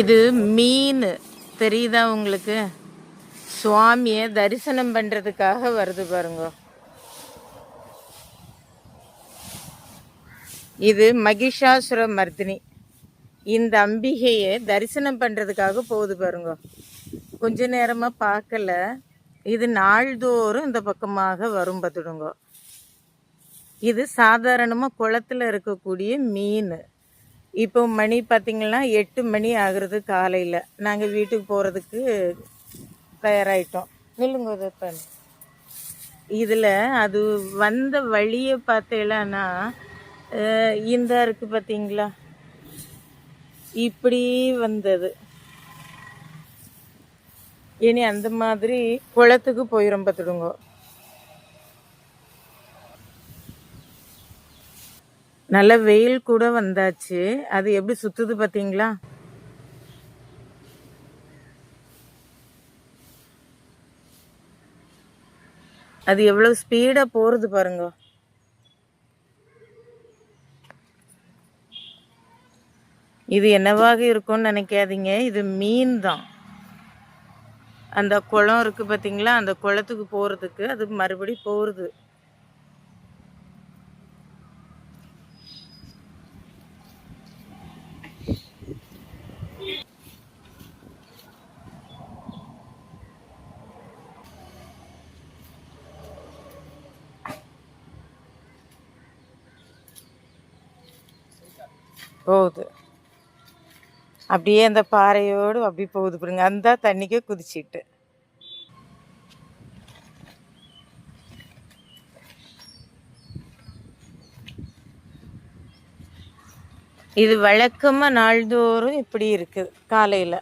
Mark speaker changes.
Speaker 1: இது மீன் தெரியுதா உங்களுக்கு? சுவாமியை தரிசனம் பண்ணுறதுக்காக வருது பாருங்க. இது மகிஷாசுர மர்தினி. இந்த அம்பிகையை தரிசனம் பண்ணுறதுக்காக போகுது பாருங்க. கொஞ்ச நேரமாக பார்க்கல. இது நாள்தோறும் இந்த பக்கமாக வரும் பார்த்துடுங்க. இது சாதாரணமாக குளத்தில் இருக்கக்கூடிய மீன். இப்போ மணி பார்த்திங்கன்னா 8 மணி ஆகுறது காலையில். நாங்கள் வீட்டுக்கு போகிறதுக்கு தயாராகிட்டோம். நில்லுங்க. இதில் அது வந்த வழியை பார்த்தேன்னா இந்த இருக்குது பார்த்தீங்களா, இப்படி வந்தது. இனி அந்த மாதிரி குளத்துக்கு போயிடும் பார்த்துடுங்க. நல்ல வெயில் கூட வந்தாச்சு. அது எப்படி சுத்துது பார்த்தீங்களா? அது எவ்வளவு ஸ்பீடா போறது பாருங்க. இது என்னவாக இருக்கும்னு நினைக்காதீங்க, இது மீன் தான். அந்த குளம் இருக்கு பார்த்தீங்களா, அந்த குளத்துக்கு போறதுக்கு அது மறுபடி போறது. போகுது அப்படியே அந்த பாறையோடு அப்படி போகுது பாருங்க. அந்த தண்ணிக்கு குதிச்சிட்டு இது வழக்கமாக நாள்தோறும் இப்படி இருக்குது காலையில்.